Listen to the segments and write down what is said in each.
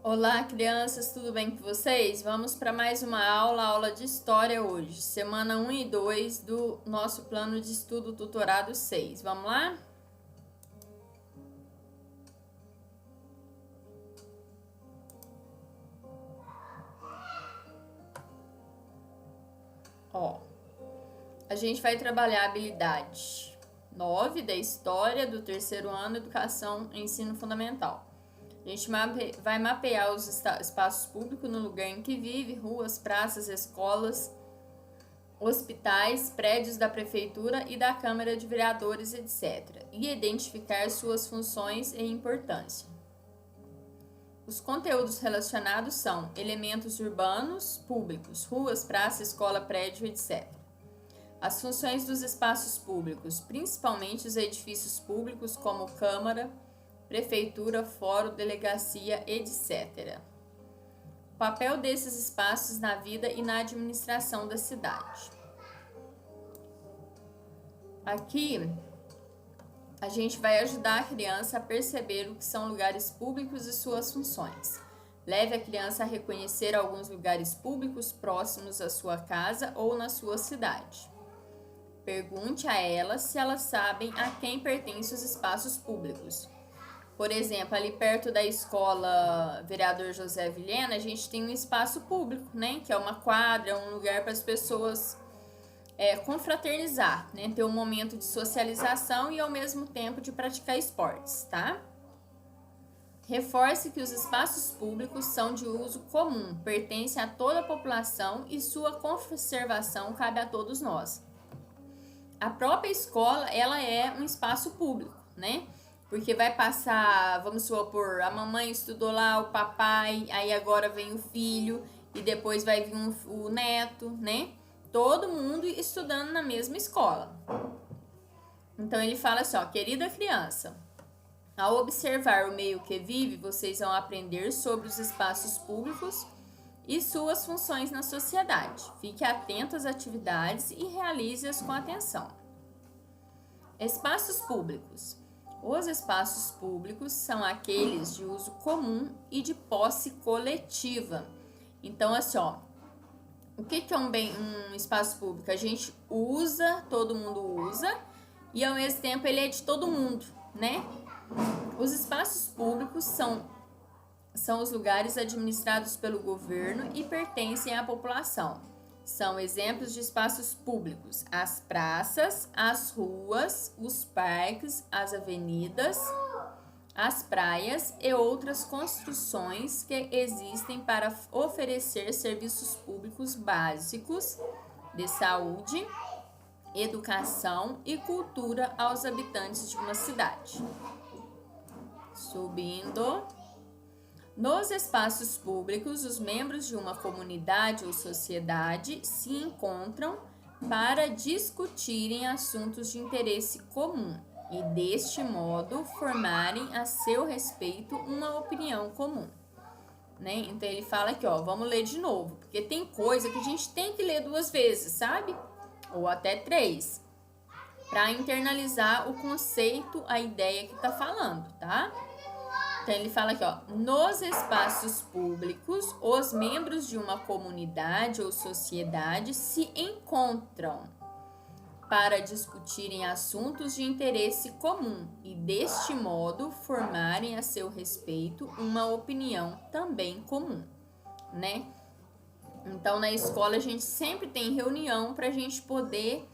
Olá, crianças, tudo bem com vocês? Vamos para mais uma aula de História hoje, semana 1 e 2 do nosso plano de estudo tutorado 6. Vamos lá? A gente vai trabalhar a habilidade 9 da História do terceiro ano, Educação e Ensino Fundamental. A gente vai mapear os espaços públicos no lugar em que vive, ruas, praças, escolas, hospitais, prédios da prefeitura e da Câmara de Vereadores, etc., e identificar suas funções e importância. Os conteúdos relacionados são elementos urbanos, públicos, ruas, praça, escola, prédio, etc. As funções dos espaços públicos, principalmente os edifícios públicos como Câmara, Prefeitura, Fórum, Delegacia, etc. O papel desses espaços na vida e na administração da cidade. Aqui, a gente vai ajudar a criança a perceber o que são lugares públicos e suas funções. Leve a criança a reconhecer alguns lugares públicos próximos à sua casa ou na sua cidade. Pergunte a elas se elas sabem a quem pertencem os espaços públicos. Por exemplo, ali perto da escola Vereador José Vilhena, a gente tem um espaço público, né? Que é uma quadra, um lugar para as pessoas confraternizar, né? Ter um momento de socialização e ao mesmo tempo de praticar esportes, tá? Reforce que os espaços públicos são de uso comum, pertencem a toda a população e sua conservação cabe a todos nós. A própria escola, ela é um espaço público, né? Porque vai passar, vamos supor, a mamãe estudou lá, o papai, aí agora vem o filho e depois vai vir o neto, né? Todo mundo estudando na mesma escola. Então ele fala assim, ó, querida criança, ao observar o meio que vive, vocês vão aprender sobre os espaços públicos e suas funções na sociedade. Fique atento às atividades e realize-as com atenção. Espaços públicos. Os espaços públicos são aqueles de uso comum e de posse coletiva. Então, assim, ó, o que é um espaço público? A gente usa, todo mundo usa, e ao mesmo tempo ele é de todo mundo, né? Os espaços públicos são os lugares administrados pelo governo e pertencem à população. São exemplos de espaços públicos: as praças, as ruas, os parques, as avenidas, as praias e outras construções que existem para oferecer serviços públicos básicos de saúde, educação e cultura aos habitantes de uma cidade. Subindo. Nos espaços públicos, os membros de uma comunidade ou sociedade se encontram para discutirem assuntos de interesse comum e, deste modo, formarem a seu respeito uma opinião comum. Né? Então, ele fala aqui, ó, vamos ler de novo, porque tem coisa que a gente tem que ler 2 vezes, sabe? Ou até 3, para internalizar o conceito, a ideia que tá falando, tá? Então, ele fala aqui, ó, nos espaços públicos, os membros de uma comunidade ou sociedade se encontram para discutirem assuntos de interesse comum e, deste modo, formarem a seu respeito uma opinião também comum, né? Então, na escola, a gente sempre tem reunião para a gente poder...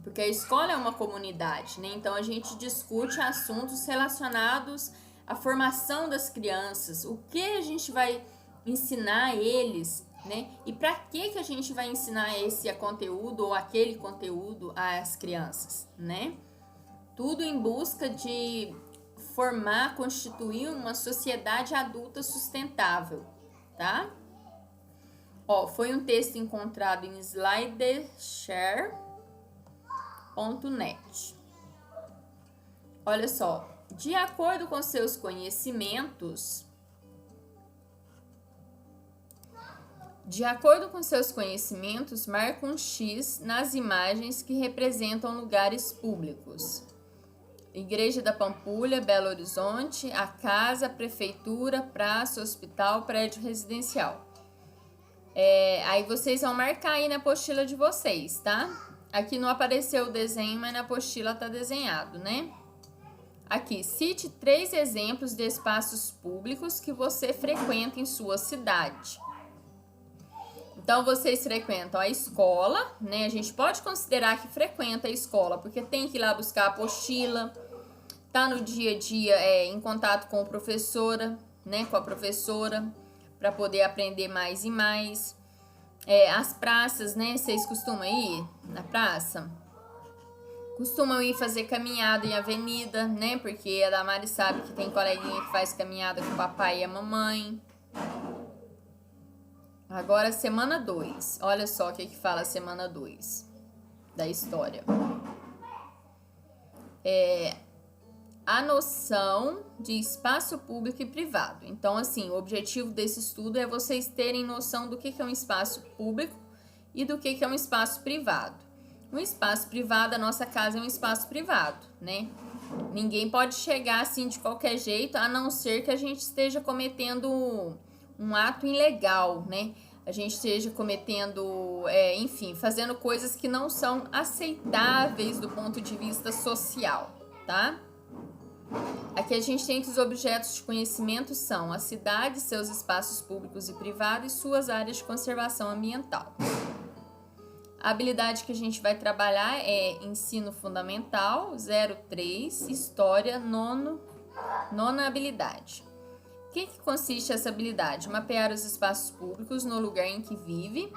Porque a escola é uma comunidade, né? Então a gente discute assuntos relacionados à formação das crianças, o que a gente vai ensinar a eles, né? E para que a gente vai ensinar esse conteúdo ou aquele conteúdo às crianças, né? Tudo em busca de formar, constituir uma sociedade adulta sustentável, tá? Ó, foi um texto encontrado em SlideShare.net. Olha só, de acordo com seus conhecimentos, marque um X nas imagens que representam lugares públicos. Igreja da Pampulha, Belo Horizonte, a casa, prefeitura, praça, hospital, prédio residencial. Aí vocês vão marcar aí na apostila de vocês, tá? Aqui não apareceu o desenho, mas na apostila tá desenhado, né? Aqui, cite 3 exemplos de espaços públicos que você frequenta em sua cidade. Então, vocês frequentam a escola, né? A gente pode considerar que frequenta a escola, porque tem que ir lá buscar a apostila, tá no dia a dia em contato com a professora, né? Com a professora, para poder aprender mais e mais. As praças, né? Vocês costumam ir na praça? Costumam ir fazer caminhada em avenida, né? Porque a Damari sabe que tem coleguinha que faz caminhada com o papai e a mamãe. Agora, semana 2. Olha só o que fala a semana 2 da história. A noção de espaço público e privado. Então, assim, o objetivo desse estudo é vocês terem noção do que é um espaço público e do que é um espaço privado. Um espaço privado, a nossa casa é um espaço privado, né? Ninguém pode chegar assim de qualquer jeito, a não ser que a gente esteja cometendo um ato ilegal, né? A gente esteja cometendo, enfim, fazendo coisas que não são aceitáveis do ponto de vista social, tá? Aqui a gente tem que os objetos de conhecimento são a cidade, seus espaços públicos e privados e suas áreas de conservação ambiental. A habilidade que a gente vai trabalhar é ensino fundamental, 03, história, nona habilidade. O que consiste essa habilidade? Mapear os espaços públicos no lugar em que vive.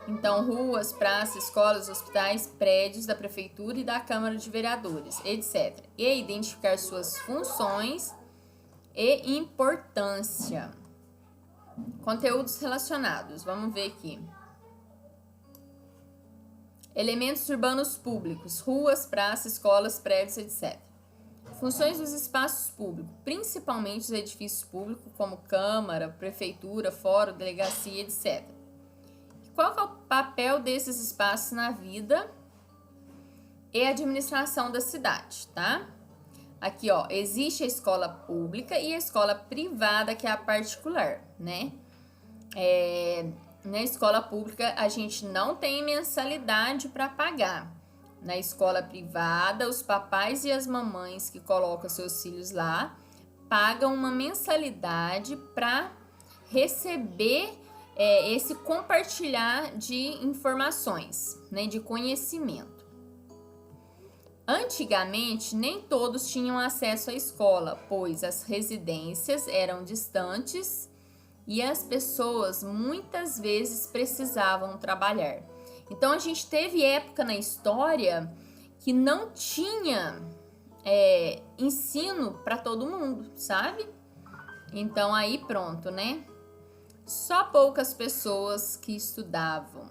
Então, ruas, praças, escolas, hospitais, prédios da prefeitura e da Câmara de Vereadores, etc. E identificar suas funções e importância. Conteúdos relacionados, vamos ver aqui. Elementos urbanos públicos, ruas, praças, escolas, prédios, etc. Funções dos espaços públicos, principalmente os edifícios públicos, como Câmara, Prefeitura, Fórum, Delegacia, etc. Qual é o papel desses espaços na vida e administração da cidade, tá? Aqui, ó, existe a escola pública e a escola privada, que é a particular, né? Na escola pública, a gente não tem mensalidade para pagar. Na escola privada, os papais e as mamães que colocam seus filhos lá pagam uma mensalidade para receber esse compartilhar de informações, né, de conhecimento. Antigamente, nem todos tinham acesso à escola, pois as residências eram distantes e as pessoas muitas vezes precisavam trabalhar. Então, a gente teve época na história que não tinha ensino para todo mundo, sabe? Então, aí pronto, né? Só poucas pessoas que estudavam.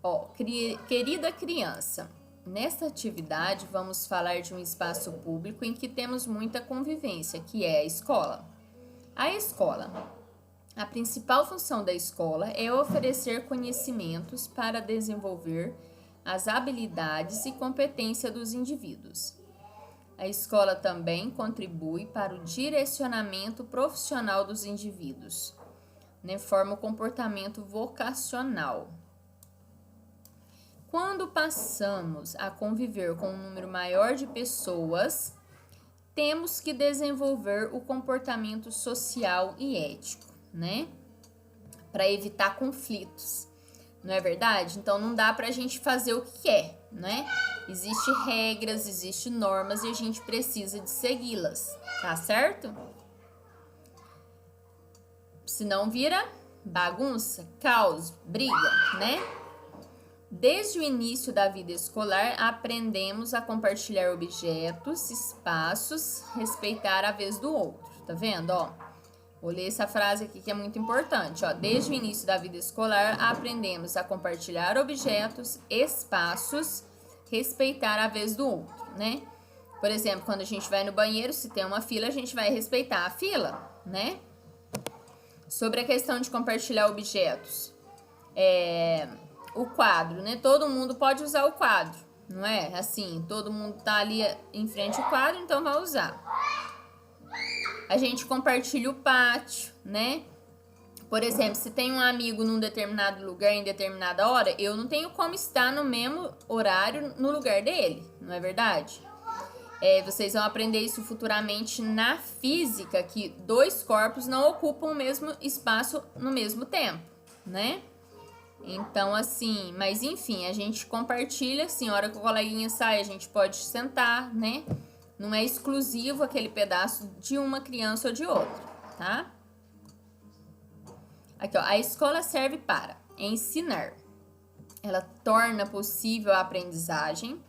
Ó, querida criança, nesta atividade vamos falar de um espaço público em que temos muita convivência, que é a escola. A escola. A principal função da escola é oferecer conhecimentos para desenvolver as habilidades e competência dos indivíduos. A escola também contribui para o direcionamento profissional dos indivíduos, né? Forma o comportamento vocacional. Quando passamos a conviver com um número maior de pessoas, temos que desenvolver o comportamento social e ético, né? Para evitar conflitos, não é verdade? Então, não dá para a gente fazer o que quer, né? Existem regras, existem normas e a gente precisa de segui-las, tá certo? Senão vira bagunça, caos, briga, né? Desde o início da vida escolar, aprendemos a compartilhar objetos, espaços, respeitar a vez do outro, tá vendo, ó? Vou ler essa frase aqui que é muito importante, ó. Desde o início da vida escolar, aprendemos a compartilhar objetos, espaços, respeitar a vez do outro, né? Por exemplo, quando a gente vai no banheiro, se tem uma fila, a gente vai respeitar a fila, né? Sobre a questão de compartilhar objetos, o quadro, né? Todo mundo pode usar o quadro, não é? Assim, todo mundo tá ali em frente ao quadro, então vai usar. A gente compartilha o pátio, né? Por exemplo, se tem um amigo num determinado lugar, em determinada hora, eu não tenho como estar no mesmo horário no lugar dele, não é verdade? Vocês vão aprender isso futuramente na física, que dois corpos não ocupam o mesmo espaço no mesmo tempo, né? Então, assim, mas enfim, a gente compartilha, assim, a hora que o coleguinha sai, a gente pode sentar, né? Não é exclusivo aquele pedaço de uma criança ou de outra, tá? Aqui, ó, a escola serve para ensinar. Ela torna possível a aprendizagem.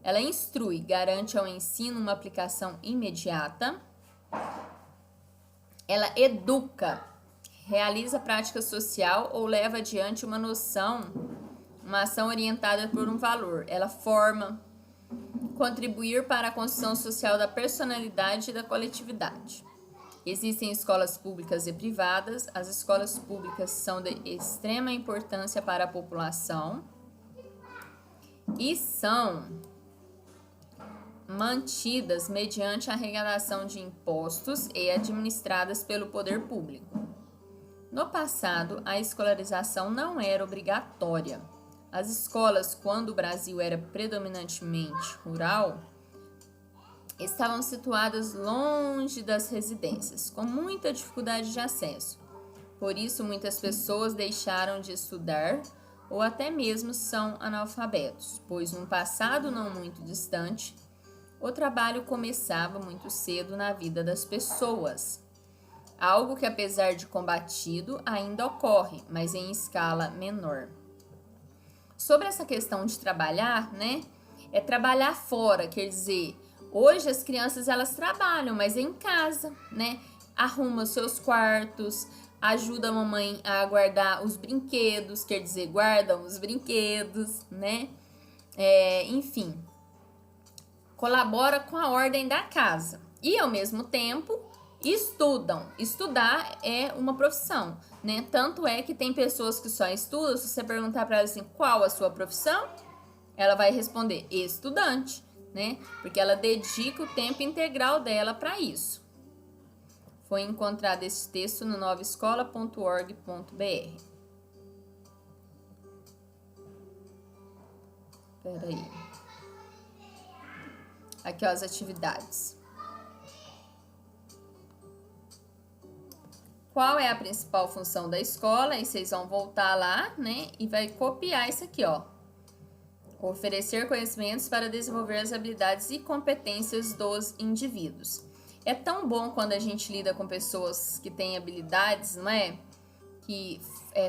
Ela instrui, garante ao ensino uma aplicação imediata. Ela educa, realiza prática social ou leva adiante uma noção, uma ação orientada por um valor. Ela forma, contribuir para a construção social da personalidade e da coletividade. Existem escolas públicas e privadas. As escolas públicas são de extrema importância para a população e são mantidas mediante a arrecadação de impostos e administradas pelo poder público. No passado, a escolarização não era obrigatória. As escolas, quando o Brasil era predominantemente rural, estavam situadas longe das residências, com muita dificuldade de acesso. Por isso, muitas pessoas deixaram de estudar ou até mesmo são analfabetos, pois num passado não muito distante, o trabalho começava muito cedo na vida das pessoas. Algo que, apesar de combatido, ainda ocorre, mas em escala menor. Sobre essa questão de trabalhar, né? É trabalhar fora, quer dizer, hoje as crianças elas trabalham, mas é em casa, né? Arruma os seus quartos, ajuda a mamãe a guardar os brinquedos, quer dizer, guardam os brinquedos, né? Enfim, colabora com a ordem da casa e, ao mesmo tempo, estudam. Estudar é uma profissão, né? Tanto é que tem pessoas que só estudam. Se você perguntar para elas assim, qual a sua profissão, ela vai responder estudante, né? Porque ela dedica o tempo integral dela para isso. Foi encontrado esse texto no novaescola.org.br. Peraí. Aqui, ó, as atividades. Qual é a principal função da escola? Aí vocês vão voltar lá, né? E vai copiar isso aqui, ó. Oferecer conhecimentos para desenvolver as habilidades e competências dos indivíduos. É tão bom quando a gente lida com pessoas que têm habilidades, não é?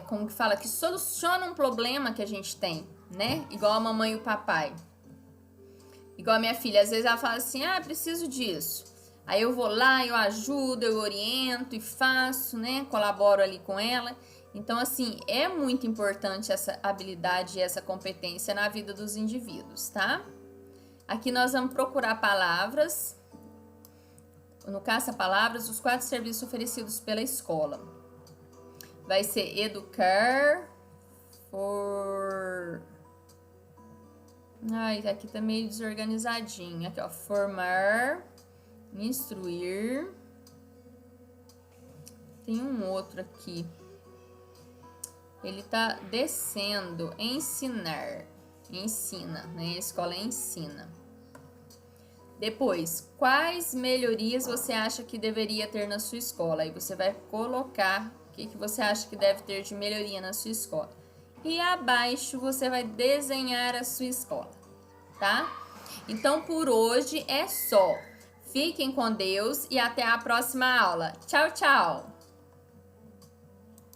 Como que fala? Que solucionam um problema que a gente tem, né? Igual a mamãe e o papai. Igual a minha filha, às vezes ela fala assim, preciso disso. Aí eu vou lá, eu ajudo, eu oriento e faço, né? Colaboro ali com ela. Então, assim, é muito importante essa habilidade e essa competência na vida dos indivíduos, tá? Aqui nós vamos procurar palavras. No caça-palavras, os 4 serviços oferecidos pela escola. Vai ser educar, aqui tá meio desorganizadinho. Aqui, ó, formar, instruir. Tem um outro aqui. Ele tá descendo. Ensinar. Ensina, né? A escola ensina. Depois, quais melhorias você acha que deveria ter na sua escola? Aí você vai colocar o que você acha que deve ter de melhoria na sua escola. E abaixo você vai desenhar a sua escola, tá? Então, por hoje é só. Fiquem com Deus e até a próxima aula. Tchau, tchau!